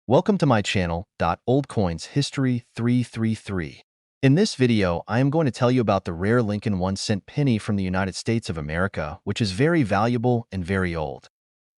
Welcome to my channel, Old Coins History 333. In this video, I am going to tell you about the rare Lincoln 1-cent penny from the United States of America, which is very valuable and very old.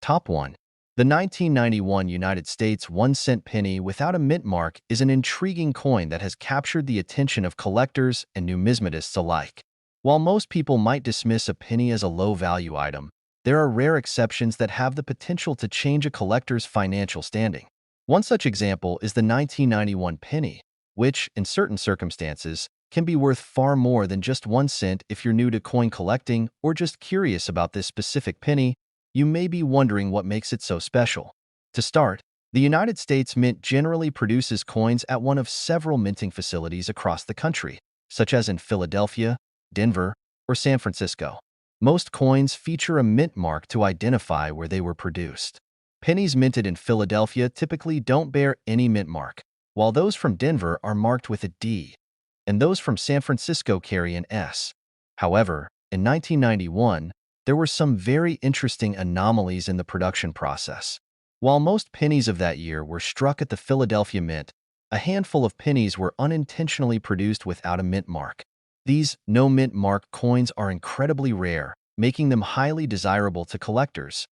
Top 1. The 1991 United States 1-cent penny without a mint mark is an intriguing coin that has captured the attention of collectors and numismatists alike. While most people might dismiss a penny as a low-value item, there are rare exceptions that have the potential to change a collector's financial standing. One such example is the 1991 penny, which, in certain circumstances, can be worth far more than just 1 cent. If you're new to coin collecting or just curious about this specific penny, you may be wondering what makes it so special. To start, the United States Mint generally produces coins at one of several minting facilities across the country, such as in Philadelphia, Denver, or San Francisco. Most coins feature a mint mark to identify where they were produced. Pennies minted in Philadelphia typically don't bear any mint mark, while those from Denver are marked with a D, and those from San Francisco carry an S. However, in 1991, there were some very interesting anomalies in the production process. While most pennies of that year were struck at the Philadelphia Mint, a handful of pennies were unintentionally produced without a mint mark. These no-mint mark coins are incredibly rare, making them highly desirable to collectors.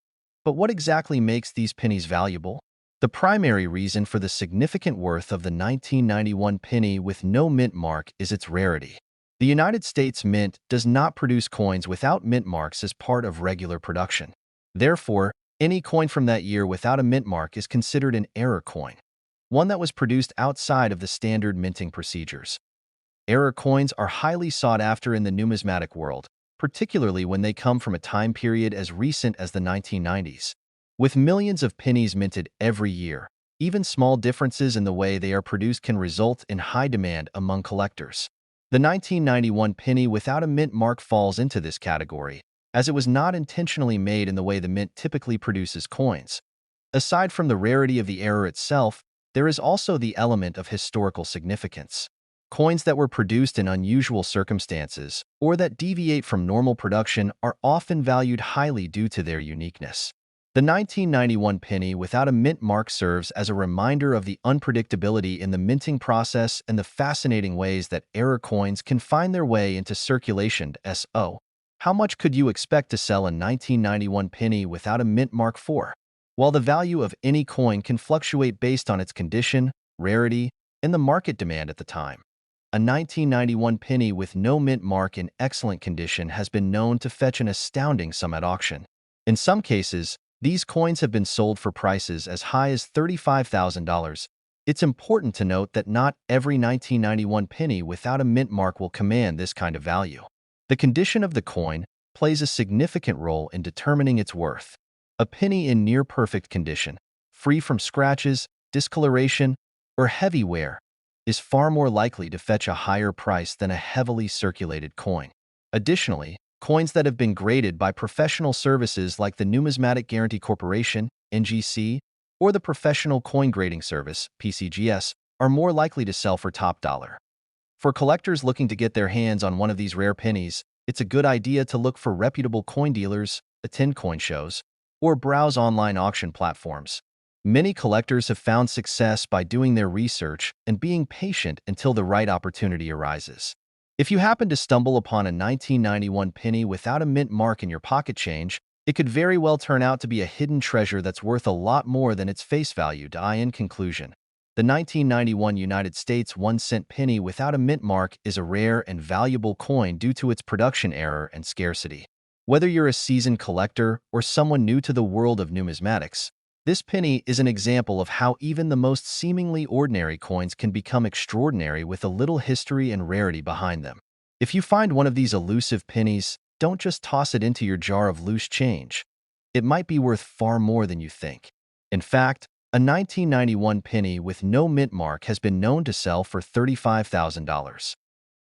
But what exactly makes these pennies valuable? The primary reason for the significant worth of the 1991 penny with no mint mark is its rarity. The United States Mint does not produce coins without mint marks as part of regular production. Therefore, any coin from that year without a mint mark is considered an error coin, one that was produced outside of the standard minting procedures. Error coins are highly sought after in the numismatic world, particularly when they come from a time period as recent as the 1990s. With millions of pennies minted every year, even small differences in the way they are produced can result in high demand among collectors. The 1991 penny without a mint mark falls into this category, as it was not intentionally made in the way the mint typically produces coins. Aside from the rarity of the error itself, there is also the element of historical significance. Coins that were produced in unusual circumstances or that deviate from normal production are often valued highly due to their uniqueness. The 1991 penny without a mint mark serves as a reminder of the unpredictability in the minting process and the fascinating ways that error coins can find their way into circulation. So, how much could you expect to sell a 1991 penny without a mint mark for? While the value of any coin can fluctuate based on its condition, rarity, and the market demand at the time, a 1991 penny with no mint mark in excellent condition has been known to fetch an astounding sum at auction. In some cases, these coins have been sold for prices as high as $35,000. It's important to note that not every 1991 penny without a mint mark will command this kind of value. The condition of the coin plays a significant role in determining its worth. A penny in near-perfect condition, free from scratches, discoloration, or heavy wear, is far more likely to fetch a higher price than a heavily circulated coin. Additionally, coins that have been graded by professional services like the Numismatic Guarantee Corporation, NGC, or the Professional Coin Grading Service, PCGS, are more likely to sell for top dollar. For collectors looking to get their hands on one of these rare pennies, it's a good idea to look for reputable coin dealers, attend coin shows, or browse online auction platforms. Many collectors have found success by doing their research and being patient until the right opportunity arises. If you happen to stumble upon a 1991 penny without a mint mark in your pocket change, it could very well turn out to be a hidden treasure that's worth a lot more than its face value. In conclusion, the 1991 United States 1-cent penny without a mint mark is a rare and valuable coin due to its production error and scarcity. Whether you're a seasoned collector or someone new to the world of numismatics, this penny is an example of how even the most seemingly ordinary coins can become extraordinary with a little history and rarity behind them. If you find one of these elusive pennies, don't just toss it into your jar of loose change. It might be worth far more than you think. In fact, a 1991 penny with no mint mark has been known to sell for $35,000.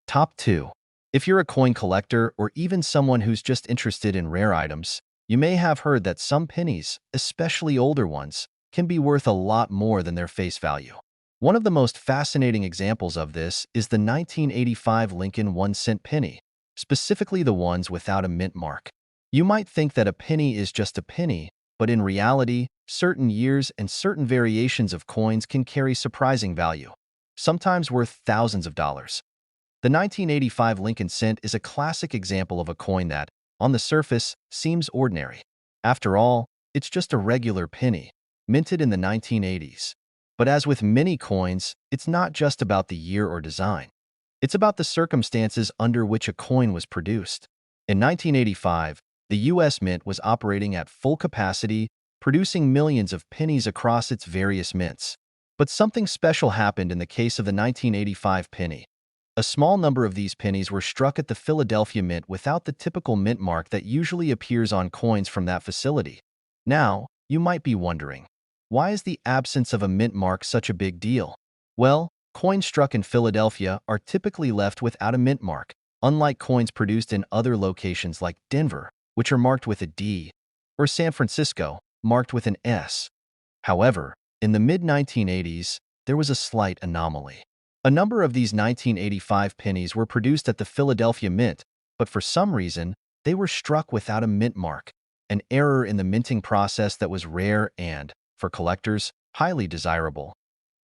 Top 2. If you're a coin collector or even someone who's just interested in rare items, you may have heard that some pennies, especially older ones, can be worth a lot more than their face value. One of the most fascinating examples of this is the 1985 Lincoln 1-cent penny, specifically the ones without a mint mark. You might think that a penny is just a penny, But in reality, certain years and certain variations of coins can carry surprising value, sometimes worth thousands of dollars. The 1985 Lincoln cent is a classic example of a coin that, on the surface, seems ordinary. After all, it's just a regular penny, minted in the 1980s. But as with many coins, it's not just about the year or design. It's about the circumstances under which a coin was produced. In 1985, the U.S. Mint was operating at full capacity, producing millions of pennies across its various mints. But something special happened in the case of the 1985 penny. A small number of these pennies were struck at the Philadelphia Mint without the typical mint mark that usually appears on coins from that facility. Now, you might be wondering, why is the absence of a mint mark such a big deal? Well, coins struck in Philadelphia are typically left without a mint mark, unlike coins produced in other locations like Denver, which are marked with a D, or San Francisco, marked with an S. However, in the mid-1980s, there was a slight anomaly. A number of these 1985 pennies were produced at the Philadelphia Mint, but for some reason, they were struck without a mint mark, an error in the minting process that was rare and, for collectors, highly desirable.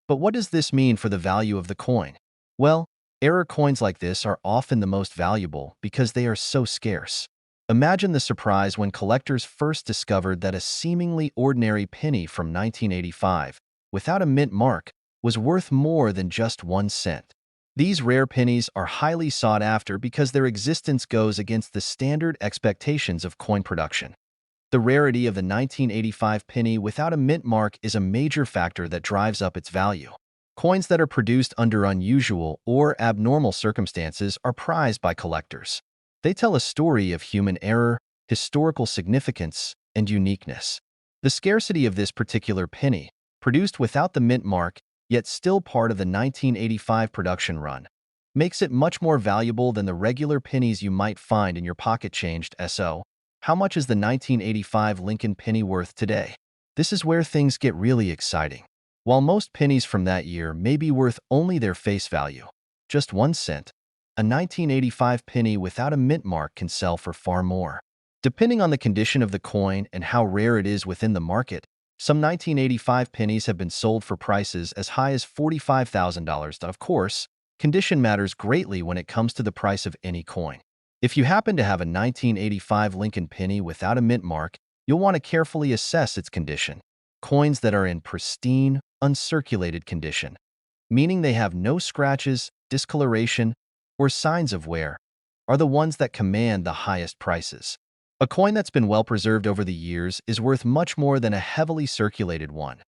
But what does this mean for the value of the coin? Well, error coins like this are often the most valuable because they are so scarce. Imagine the surprise when collectors first discovered that a seemingly ordinary penny from 1985, without a mint mark, was worth more than just 1 cent. These rare pennies are highly sought after because their existence goes against the standard expectations of coin production. The rarity of the 1985 penny without a mint mark is a major factor that drives up its value. Coins that are produced under unusual or abnormal circumstances are prized by collectors. They tell a story of human error, historical significance, and uniqueness. The scarcity of this particular penny, produced without the mint mark, yet still part of the 1985 production run, makes it much more valuable than the regular pennies you might find in your pocket-changed SO. How much is the 1985 Lincoln penny worth today? This is where things get really exciting. While most pennies from that year may be worth only their face value, just 1 cent, a 1985 penny without a mint mark can sell for far more. Depending on the condition of the coin and how rare it is within the market, some 1985 pennies have been sold for prices as high as $45,000. Of course, condition matters greatly when it comes to the price of any coin. If you happen to have a 1985 Lincoln penny without a mint mark, you'll want to carefully assess its condition. Coins that are in pristine, uncirculated condition, meaning they have no scratches, discoloration, or signs of wear, are the ones that command the highest prices. A coin that's been well preserved over the years is worth much more than a heavily circulated one.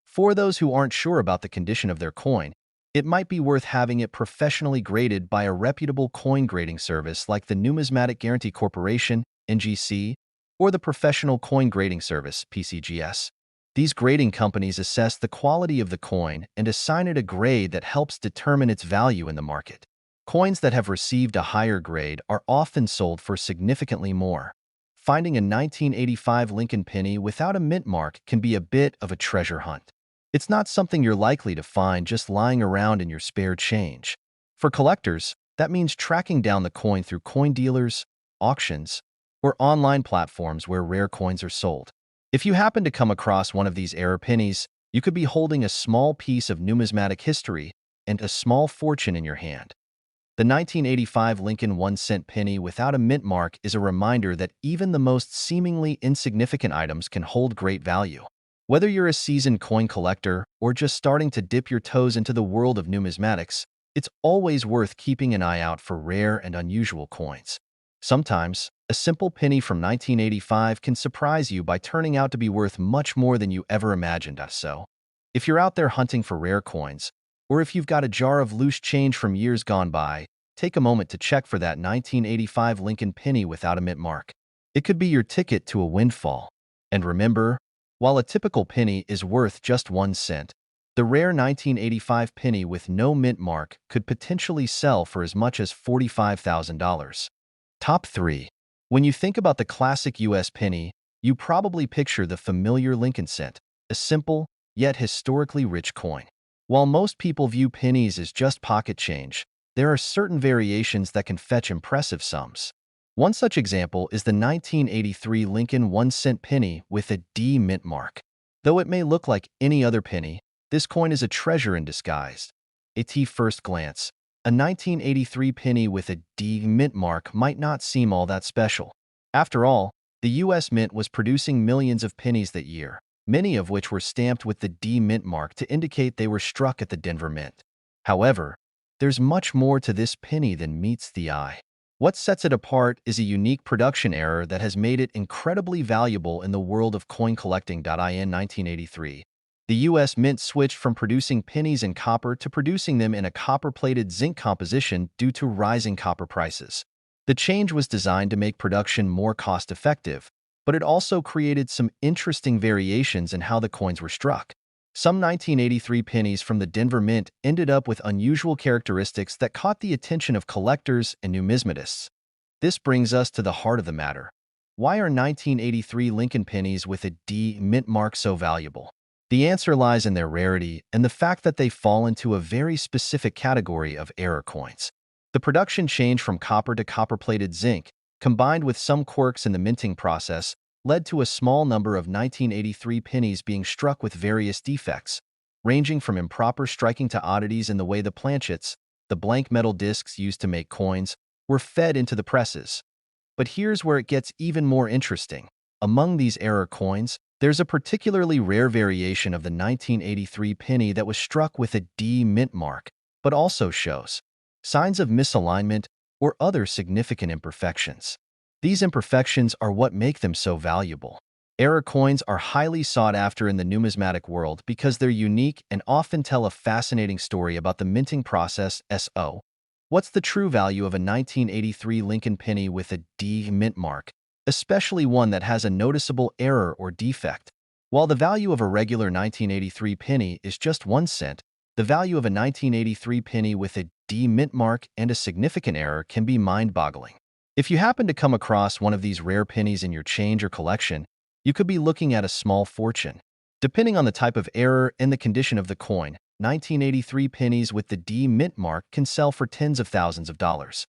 For those who aren't sure about the condition of their coin, it might be worth having it professionally graded by a reputable coin grading service like the Numismatic Guarantee Corporation, NGC, or the Professional Coin Grading Service, PCGS. These grading companies assess the quality of the coin and assign it a grade that helps determine its value in the market. Coins that have received a higher grade are often sold for significantly more. Finding a 1985 Lincoln penny without a mint mark can be a bit of a treasure hunt. It's not something you're likely to find just lying around in your spare change. For collectors, that means tracking down the coin through coin dealers, auctions, or online platforms where rare coins are sold. If you happen to come across one of these error pennies, you could be holding a small piece of numismatic history and a small fortune in your hand. The 1985 Lincoln 1-cent penny without a mint mark is a reminder that even the most seemingly insignificant items can hold great value. Whether you're a seasoned coin collector or just starting to dip your toes into the world of numismatics, it's always worth keeping an eye out for rare and unusual coins. Sometimes, a simple penny from 1985 can surprise you by turning out to be worth much more than you ever imagined. So, if you're out there hunting for rare coins, or if you've got a jar of loose change from years gone by, take a moment to check for that 1985 Lincoln penny without a mint mark. It could be your ticket to a windfall. And remember, while a typical penny is worth just 1 cent, the rare 1985 penny with no mint mark could potentially sell for as much as $45,000. Top 3. When you think about the classic U.S. penny, you probably picture the familiar Lincoln cent, a simple, yet historically rich coin. While most people view pennies as just pocket change, there are certain variations that can fetch impressive sums. One such example is the 1983 Lincoln 1-cent penny with a D mint mark. Though it may look like any other penny, this coin is a treasure in disguise. At first glance, a 1983 penny with a D mint mark might not seem all that special. After all, the U.S. Mint was producing millions of pennies that year, many of which were stamped with the D mint mark to indicate they were struck at the Denver Mint. However, there's much more to this penny than meets the eye. What sets it apart is a unique production error that has made it incredibly valuable in the world of coin collecting. In 1983, the U.S. Mint switched from producing pennies in copper to producing them in a copper-plated zinc composition due to rising copper prices. The change was designed to make production more cost-effective, but it also created some interesting variations in how the coins were struck. Some 1983 pennies from the Denver Mint ended up with unusual characteristics that caught the attention of collectors and numismatists. This brings us to the heart of the matter. Why are 1983 Lincoln pennies with a D mint mark so valuable? The answer lies in their rarity and the fact that they fall into a very specific category of error coins. The production change from copper to copper-plated zinc, combined with some quirks in the minting process, led to a small number of 1983 pennies being struck with various defects, ranging from improper striking to oddities in the way the planchets, the blank metal discs used to make coins, were fed into the presses. But here's where it gets even more interesting. Among these error coins, there's a particularly rare variation of the 1983 penny that was struck with a D mint mark, but also shows signs of misalignment or other significant imperfections. These imperfections are what make them so valuable. Error coins are highly sought after in the numismatic world because they're unique and often tell a fascinating story about the minting process. What's the true value of a 1983 Lincoln penny with a D mint mark, especially one that has a noticeable error or defect? While the value of a regular 1983 penny is just 1 cent, the value of a 1983 penny with a D mint mark and a significant error can be mind-boggling. If you happen to come across one of these rare pennies in your change or collection, you could be looking at a small fortune. Depending on the type of error and the condition of the coin, 1983 pennies with the D mint mark can sell for tens of thousands of dollars.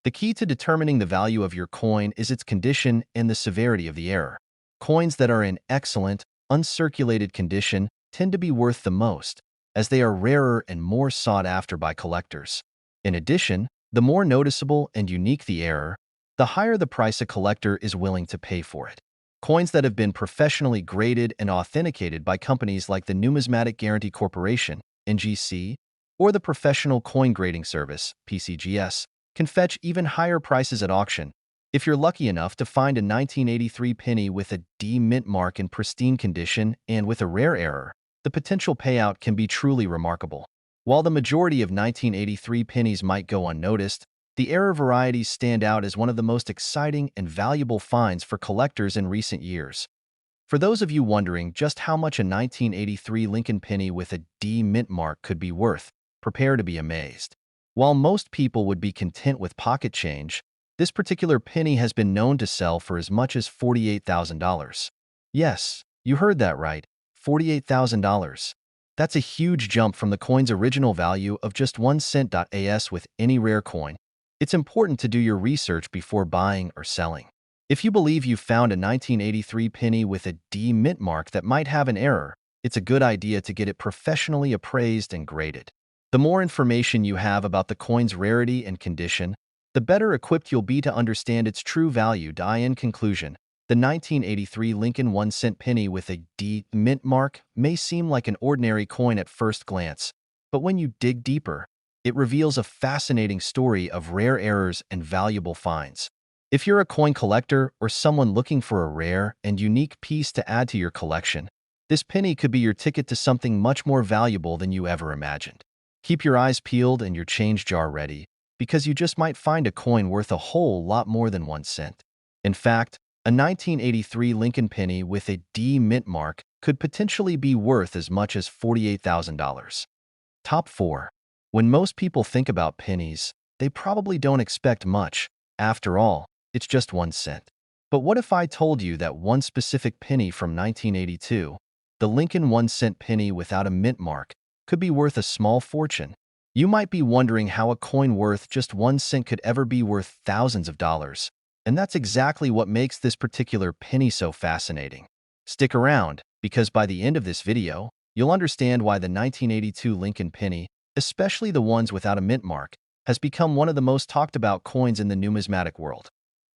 The key to determining the value of your coin is its condition and the severity of the error. Coins that are in excellent, uncirculated condition tend to be worth the most, as they are rarer and more sought after by collectors. In addition, the more noticeable and unique the error, the higher the price a collector is willing to pay for it. Coins that have been professionally graded and authenticated by companies like the Numismatic Guarantee Corporation, NGC, or the Professional Coin Grading Service, PCGS, can fetch even higher prices at auction. If you're lucky enough to find a 1983 penny with a D mint mark in pristine condition and with a rare error, the potential payout can be truly remarkable. While the majority of 1983 pennies might go unnoticed, the error varieties stand out as one of the most exciting and valuable finds for collectors in recent years. For those of you wondering just how much a 1983 Lincoln penny with a D mint mark could be worth, prepare to be amazed. While most people would be content with pocket change, this particular penny has been known to sell for as much as $48,000. Yes, you heard that right, $48,000. That's a huge jump from the coin's original value of just 1 cent. As with any rare coin, it's important to do your research before buying or selling. If you believe you found a 1983 penny with a D mint mark that might have an error, it's a good idea to get it professionally appraised and graded. The more information you have about the coin's rarity and condition, the better equipped you'll be to understand its true value. In conclusion, the 1983 Lincoln 1-cent penny with a D mint mark may seem like an ordinary coin at first glance, but when you dig deeper, it reveals a fascinating story of rare errors and valuable finds. If you're a coin collector or someone looking for a rare and unique piece to add to your collection, this penny could be your ticket to something much more valuable than you ever imagined. Keep your eyes peeled and your change jar ready, because you just might find a coin worth a whole lot more than 1 cent. In fact, a 1983 Lincoln penny with a D mint mark could potentially be worth as much as $48,000. Top 4. When most people think about pennies, they probably don't expect much. After all, it's just 1 cent. But what if I told you that one specific penny from 1982, the Lincoln 1-cent penny without a mint mark, could be worth a small fortune? You might be wondering how a coin worth just 1 cent could ever be worth thousands of dollars. And that's exactly what makes this particular penny so fascinating. Stick around, because by the end of this video, you'll understand why the 1982 Lincoln penny, especially the ones without a mint mark, has become one of the most talked about coins in the numismatic world.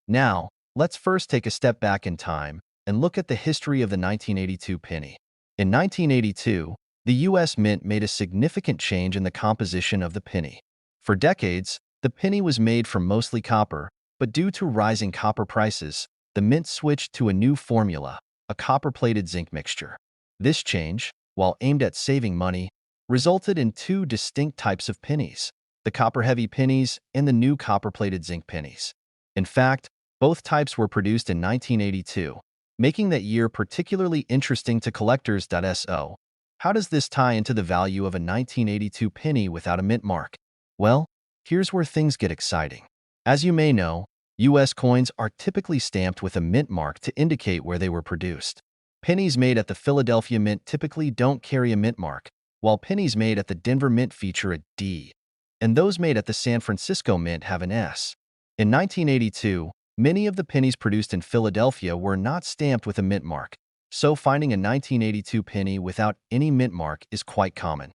Now, let's first take a step back in time and look at the history of the 1982 penny. In 1982, the U.S. Mint made a significant change in the composition of the penny. For decades, the penny was made from mostly copper, but due to rising copper prices, the mint switched to a new formula, a copper-plated zinc mixture. This change, while aimed at saving money, resulted in two distinct types of pennies, the copper-heavy pennies and the new copper-plated zinc pennies. In fact, both types were produced in 1982, making that year particularly interesting to collectors. So, how does this tie into the value of a 1982 penny without a mint mark? Well, here's where things get exciting. As you may know, U.S. coins are typically stamped with a mint mark to indicate where they were produced. Pennies made at the Philadelphia Mint typically don't carry a mint mark, while pennies made at the Denver Mint feature a D, and those made at the San Francisco Mint have an S. In 1982, many of the pennies produced in Philadelphia were not stamped with a mint mark, so finding a 1982 penny without any mint mark is quite common.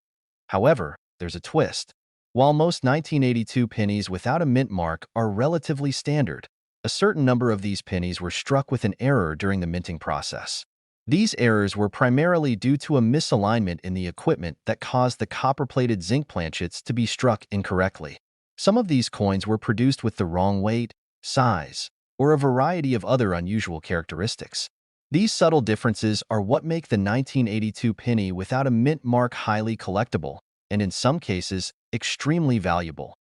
However, there's a twist. While most 1982 pennies without a mint mark are relatively standard, a certain number of these pennies were struck with an error during the minting process. These errors were primarily due to a misalignment in the equipment that caused the copper-plated zinc planchets to be struck incorrectly. Some of these coins were produced with the wrong weight, size, or a variety of other unusual characteristics. These subtle differences are what make the 1982 penny without a mint mark highly collectible, and in some cases, extremely valuable.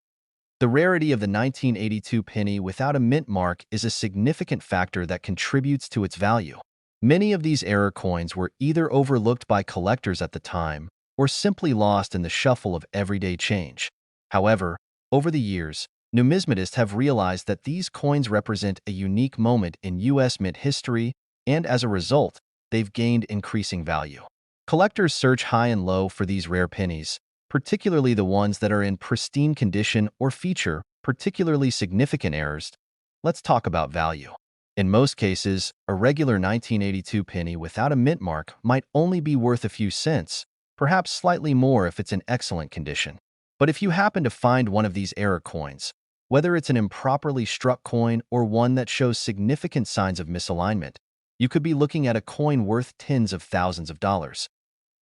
The rarity of the 1982 penny without a mint mark is a significant factor that contributes to its value. Many of these error coins were either overlooked by collectors at the time or simply lost in the shuffle of everyday change. However, over the years, numismatists have realized that these coins represent a unique moment in U.S. mint history, and as a result, they've gained increasing value. Collectors search high and low for these rare pennies, particularly the ones that are in pristine condition or feature particularly significant errors. Let's talk about value. In most cases, a regular 1982 penny without a mint mark might only be worth a few cents, perhaps slightly more if it's in excellent condition. But if you happen to find one of these error coins, whether it's an improperly struck coin or one that shows significant signs of misalignment, you could be looking at a coin worth tens of thousands of dollars.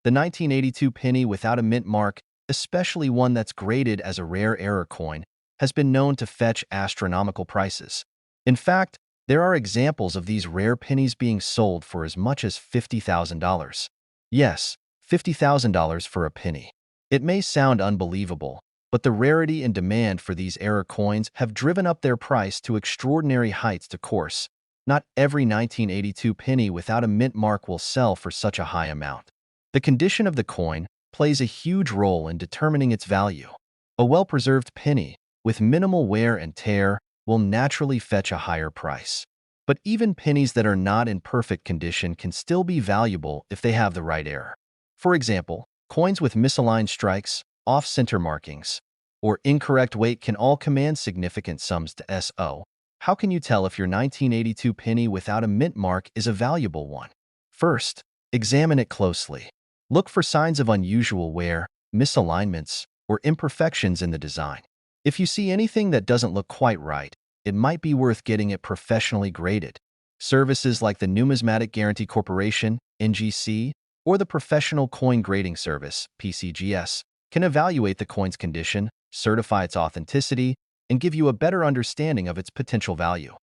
The 1982 penny without a mint mark, especially one that's graded as a rare error coin, has been known to fetch astronomical prices. In fact, there are examples of these rare pennies being sold for as much as $50,000. Yes, $50,000 for a penny. It may sound unbelievable, but the rarity and demand for these error coins have driven up their price to extraordinary heights. Of course, not every 1982 penny without a mint mark will sell for such a high amount. The condition of the coin plays a huge role in determining its value. A well-preserved penny, with minimal wear and tear, will naturally fetch a higher price. But even pennies that are not in perfect condition can still be valuable if they have the right error. For example, coins with misaligned strikes, off-center markings, or incorrect weight can all command significant sums. So, how can you tell if your 1982 penny without a mint mark is a valuable one? First, examine it closely. Look for signs of unusual wear, misalignments, or imperfections in the design. If you see anything that doesn't look quite right, it might be worth getting it professionally graded. Services like the Numismatic Guarantee Corporation, NGC, or the Professional Coin Grading Service, PCGS, can evaluate the coin's condition, certify its authenticity, and give you a better understanding of its potential value.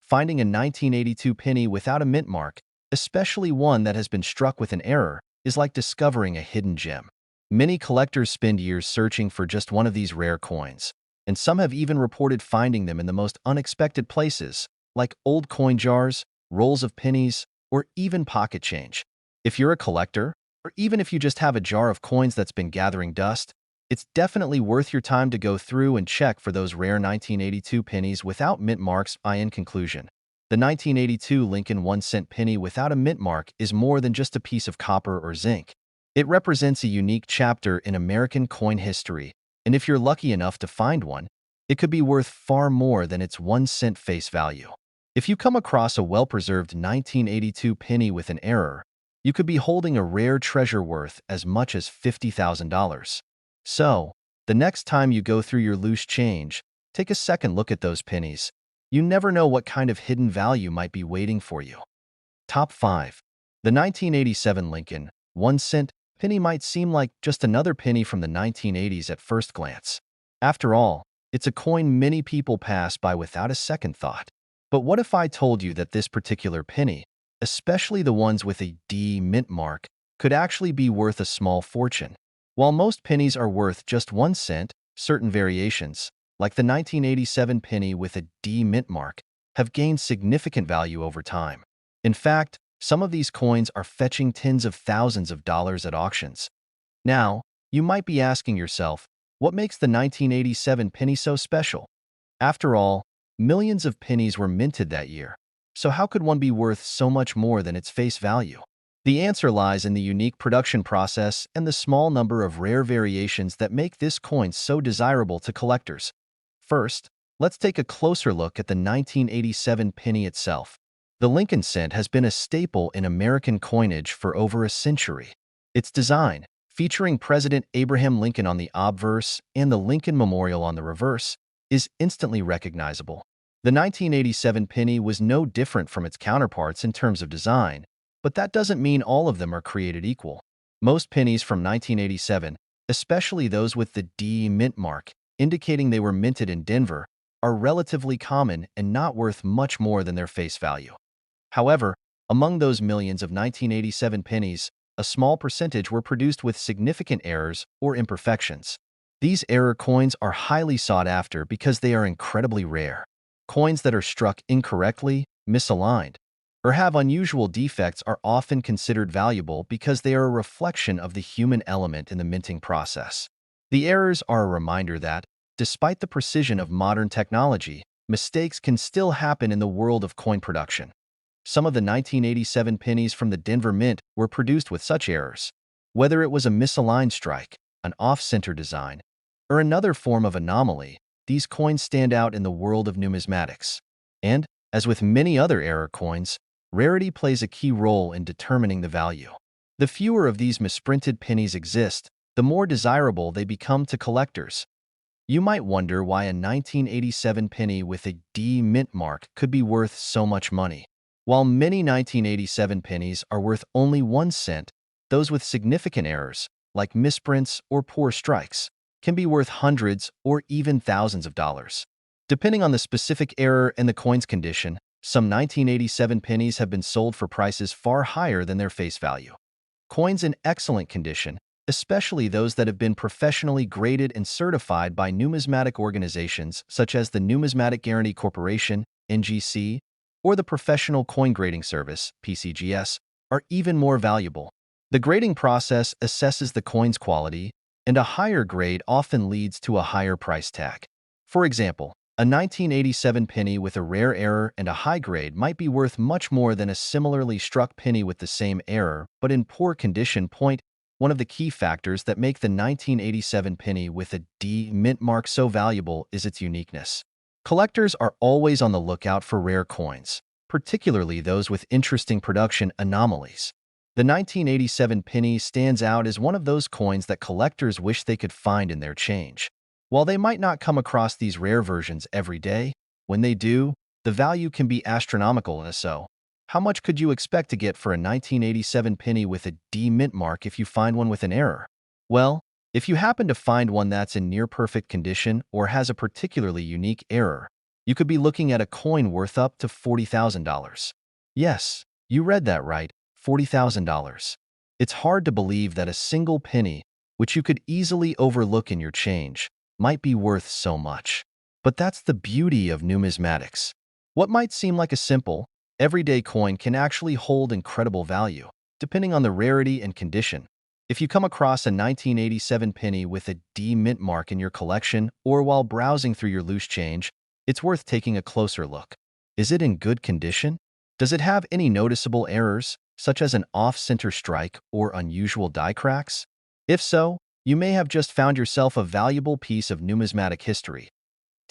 Finding a 1982 penny without a mint mark, especially one that has been struck with an error, is like discovering a hidden gem. Many collectors spend years searching for just one of these rare coins, and some have even reported finding them in the most unexpected places, like old coin jars, rolls of pennies, or even pocket change. If you're a collector, or even if you just have a jar of coins that's been gathering dust, it's definitely worth your time to go through and check for those rare 1982 pennies without mint marks. In conclusion, the 1982 Lincoln 1-cent penny without a mint mark is more than just a piece of copper or zinc. It represents a unique chapter in American coin history, and if you're lucky enough to find one, it could be worth far more than its 1-cent face value. If you come across a well-preserved 1982 penny with an error, you could be holding a rare treasure worth as much as $50,000. So, the next time you go through your loose change, take a second look at those pennies. You never know what kind of hidden value might be waiting for you. Top 5. The 1987 Lincoln 1-cent penny might seem like just another penny from the 1980s at first glance. After all, it's a coin many people pass by without a second thought. But what if I told you that this particular penny, especially the ones with a D mint mark, could actually be worth a small fortune? While most pennies are worth just 1 cent, certain variations, like the 1987 penny with a D mint mark, have gained significant value over time. In fact, some of these coins are fetching tens of thousands of dollars at auctions. Now, you might be asking yourself, what makes the 1987 penny so special? After all, millions of pennies were minted that year. So how could one be worth so much more than its face value? The answer lies in the unique production process and the small number of rare variations that make this coin so desirable to collectors. First, let's take a closer look at the 1987 penny itself. The Lincoln cent has been a staple in American coinage for over a century. Its design, featuring President Abraham Lincoln on the obverse and the Lincoln Memorial on the reverse, is instantly recognizable. The 1987 penny was no different from its counterparts in terms of design, but that doesn't mean all of them are created equal. Most pennies from 1987, especially those with the D mint mark, indicating they were minted in Denver, are relatively common and not worth much more than their face value. However, among those millions of 1987 pennies, a small percentage were produced with significant errors or imperfections. These error coins are highly sought after because they are incredibly rare. Coins that are struck incorrectly, misaligned, or have unusual defects are often considered valuable because they are a reflection of the human element in the minting process. The errors are a reminder that, despite the precision of modern technology, mistakes can still happen in the world of coin production. Some of the 1987 pennies from the Denver Mint were produced with such errors. Whether it was a misaligned strike, an off-center design, or another form of anomaly, these coins stand out in the world of numismatics. And, as with many other error coins, rarity plays a key role in determining the value. The fewer of these misprinted pennies exist, the more desirable they become to collectors. You might wonder why a 1987 penny with a D mint mark could be worth so much money. While many 1987 pennies are worth only 1 cent, those with significant errors, like misprints or poor strikes, can be worth hundreds or even thousands of dollars. Depending on the specific error and the coin's condition, some 1987 pennies have been sold for prices far higher than their face value. Coins in excellent condition, especially those that have been professionally graded and certified by numismatic organizations such as the Numismatic Guarantee Corporation, NGC, or the Professional Coin Grading Service, PCGS, are even more valuable. The grading process assesses the coin's quality, and a higher grade often leads to a higher price tag. For example, a 1987 penny with a rare error and a high grade might be worth much more than a similarly struck penny with the same error but in poor condition. One of the key factors that make the 1987 penny with a D mint mark so valuable is its uniqueness. Collectors are always on the lookout for rare coins, particularly those with interesting production anomalies. The 1987 penny stands out as one of those coins that collectors wish they could find in their change. While they might not come across these rare versions every day, when they do, the value can be astronomical. And so, how much could you expect to get for a 1987 penny with a D mint mark if you find one with an error? Well, if you happen to find one that's in near-perfect condition or has a particularly unique error, you could be looking at a coin worth up to $40,000. Yes, you read that right, $40,000. It's hard to believe that a single penny, which you could easily overlook in your change, might be worth so much. But that's the beauty of numismatics. What might seem like a simple, everyday coin can actually hold incredible value, depending on the rarity and condition. If you come across a 1987 penny with a D mint mark in your collection or while browsing through your loose change, it's worth taking a closer look. Is it in good condition? Does it have any noticeable errors, such as an off-center strike or unusual die cracks? If so, you may have just found yourself a valuable piece of numismatic history.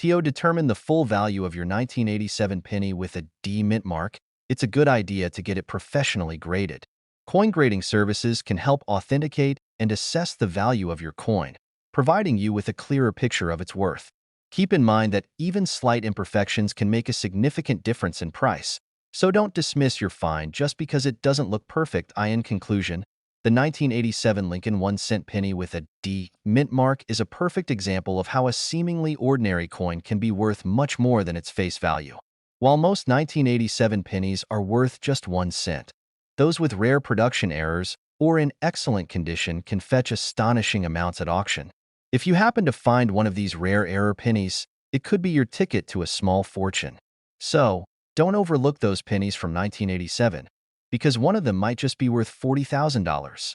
To determine the full value of your 1987 penny with a D mint mark, it's a good idea to get it professionally graded. Coin grading services can help authenticate and assess the value of your coin, providing you with a clearer picture of its worth. Keep in mind that even slight imperfections can make a significant difference in price, so don't dismiss your find just because it doesn't look perfect. In conclusion, the 1987 Lincoln 1-cent penny with a D mint mark is a perfect example of how a seemingly ordinary coin can be worth much more than its face value. While most 1987 pennies are worth just 1 cent, those with rare production errors or in excellent condition can fetch astonishing amounts at auction. If you happen to find one of these rare error pennies, it could be your ticket to a small fortune. So, don't overlook those pennies from 1987, because one of them might just be worth $40,000.